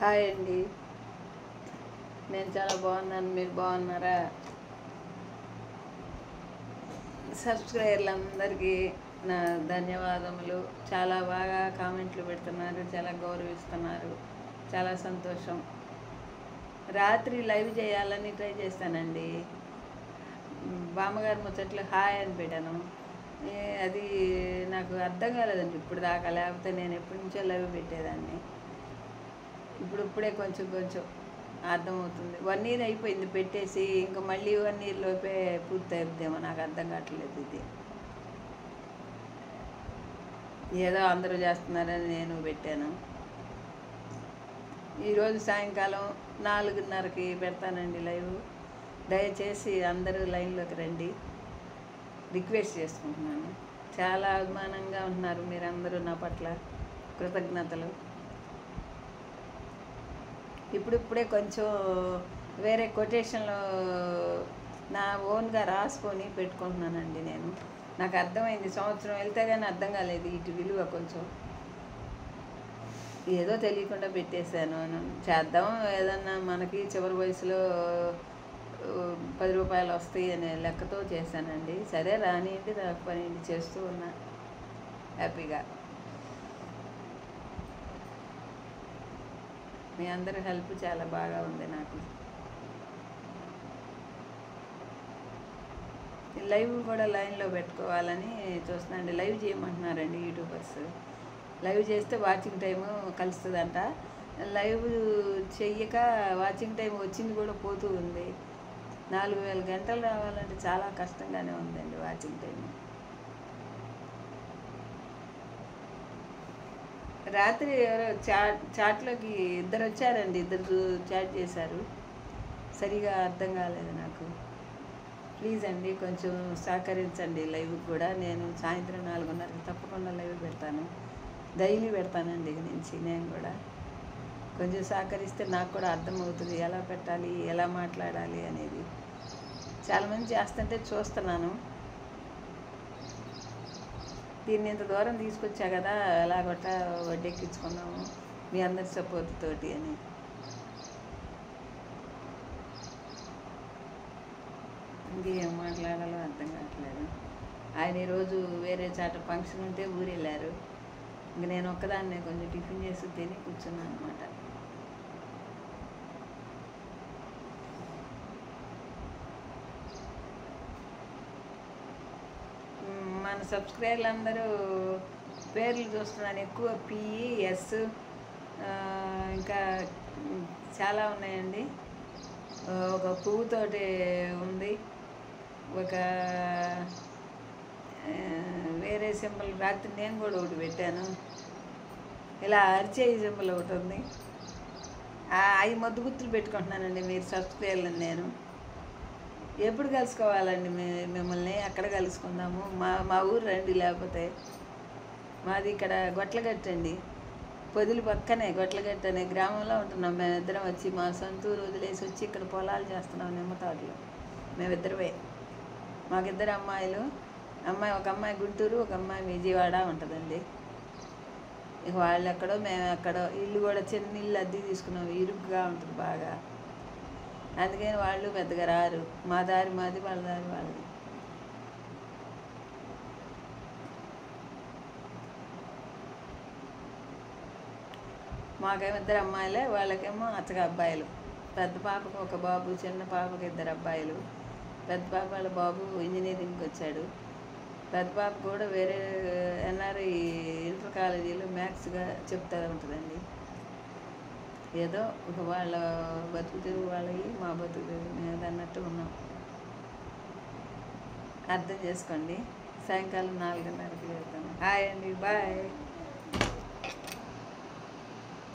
Hi అండి, నేను చాలా బాగున్నాను. మీరు బాగున్నారా? సబ్స్క్రైబర్లందరికీ నా ధన్యవాదములు. చాలా బాగా కామెంట్లు పెడుతున్నారు, చాలా గౌరవిస్తున్నారు, చాలా సంతోషం. రాత్రి లైవ్ చేయాలని ట్రై చేస్తానండి. బామ్మగారు ముచ్చట్లు హాయ్ అని పెట్టాను. అది నాకు అర్థం కాలేదండి ఇప్పుడు దాకా, లేకపోతే నేను ఎప్పటి నుంచో లైవ్ పెట్టేదాన్ని. ఇప్పుడే కొంచెం అర్థమవుతుంది. 1 year అయిపోయింది పెట్టేసి, ఇంకా మళ్ళీ 1 year లోపే పూర్తి అవుద్దేమో, నాకు అర్థం కావట్లేదు. ఇది ఏదో అందరూ చేస్తున్నారని నేను పెట్టాను. ఈరోజు సాయంకాలం 4:30కి పెడతానండి లైవ్. దయచేసి అందరూ లైన్లోకి రండి, రిక్వెస్ట్ చేసుకుంటున్నాను. చాలా అభిమానంగా ఉంటున్నారు మీరందరూ నా పట్ల, కృతజ్ఞతలు. ఇప్పుడే కొంచెం వేరే కొటేషన్లో నా ఓన్గా రాసుకొని పెట్టుకుంటున్నానండి. నాకు అర్థమైంది, సంవత్సరం వెళ్తే కానీ అర్థం కాలేదు ఇటు విలువ. కొంచెం ఏదో తెలియకుండా పెట్టేశాను. చేద్దాం ఏదన్నా, మనకి చివరి వయసులో 10 రూపాయలు వస్తాయి అనే లెక్కతో చేశానండి. సరే రానియండి, రాకపోనియండి, చేస్తూ ఉన్నా హ్యాపీగా. మీ అందరి హెల్ప్ చాలా బాగా ఉంది నాకు. లైవ్ కూడా లైన్లో పెట్టుకోవాలని చూస్తున్నానండి. లైవ్ చేయమంటున్నారండి యూట్యూబర్స్. లైవ్ చేస్తే వాచింగ్ టైము కలుస్తుందంట. లైవ్ చెయ్యక వాచింగ్ టైం వచ్చింది కూడా పోతూ ఉంది. 4000 గంటలు రావాలంటే చాలా కష్టంగానే ఉందండి వాచింగ్ టైం. రాత్రి ఎవరో చాట్లోకి ఇద్దరు వచ్చారండి, ఇద్దరు చాట్ చేశారు. సరిగా అర్థం కాలేదు నాకు. ప్లీజ్ అండి కొంచెం సహకరించండి. లైవ్ కూడా నేను సాయంత్రం 4:30కి తప్పకుండా లైవ్ పెడతాను. డైలీ పెడతానండి ఇక నుంచి. నేను కూడా కొంచెం సహకరిస్తే నాకు కూడా అర్థమవుతుంది ఎలా పెట్టాలి, ఎలా మాట్లాడాలి అనేది. చాలామంది చేస్తుంటే చూస్తున్నాను. దీన్ని ఇంత దూరం తీసుకొచ్చా కదా, ఎలాగొట్ట వడ్డెక్కించుకున్నాము మీ అందరి సపోర్ట్ తోటి అని. ఇంకేం మాట్లాడాలో అర్థం కావట్లేదు. ఆయన ఈరోజు వేరే చాట ఫంక్షన్ ఉంటే ఊరు వెళ్ళారు. ఇంక నేను ఒక్కదాన్నే కొంచెం టిఫిన్ చేసి తిని కూర్చున్నాను అనమాట. మన సబ్స్క్రైబర్లు అందరూ పేర్లు చూస్తున్నాను, ఎక్కువ పిఎస్, ఇంకా చాలా ఉన్నాయండి. ఒక పువ్వుతోటి ఉంది, ఒక వేరే సింబల్. రాత్రి నేను కూడా ఒకటి పెట్టాను, ఇలా అరిచేయి సింబల్ ఒకటి ఉంది. 5 మద్దు గుర్తులు పెట్టుకుంటున్నానండి మీరు సబ్స్క్రైబర్లు. నేను ఎప్పుడు కలుసుకోవాలండి మిమ్మల్ని? అక్కడ కలుసుకుందాము. మా ఊరు రండి, లేకపోతే మాది ఇక్కడ గొట్లగట్టండి, పొదిలి పక్కనే గొట్లగట్ట అనే గ్రామంలో ఉంటున్నాం. మేమిద్దరం వచ్చి మా సొంతూరు వదిలేసి వచ్చి ఇక్కడ పొలాలు చేస్తున్నాం, నిమ్మతోటలు. మేమిద్దరమే, మాకిద్దరు అమ్మాయిలు. ఒక అమ్మాయి గుంటూరు, ఒక అమ్మాయి విజయవాడ ఉంటుందండి. ఇక వాళ్ళు ఎక్కడో మేము ఎక్కడో. ఇల్లు కూడా చిన్న ఇల్లు అద్దె తీసుకున్నాం, ఇరుగ్గా ఉంటుంది బాగా. అందుకని వాళ్ళు పెద్దగా రారు. మా దారి మాది, వాళ్ళ దారి వాళ్ళది. మాకేమో 2 అమ్మాయిలే, వాళ్ళకేమో అత్తగా అబ్బాయిలు. పెద్ద పాపకు ఒక బాబు, చిన్న పాపకు 2 అబ్బాయిలు. పెద్ద పాప వాళ్ళ బాబు ఇంజనీరింగ్కి వచ్చాడు. పెద్ద పాప కూడా వేరే ఎన్ఆర్ఐ ఇంటర్ కాలేజీలో మ్యాథ్స్గా చెప్తూ ఉంటుందండి. ఏదో ఒక వాళ్ళ బతుకు తెరువు వాళ్ళవి, మా బతుకు తెరువు మీద అన్నట్టు ఉన్నాం. అర్థం చేసుకోండి. సాయంకాలం 4:30కి వెళ్తాను. హాయ్ అండి, బాయ్.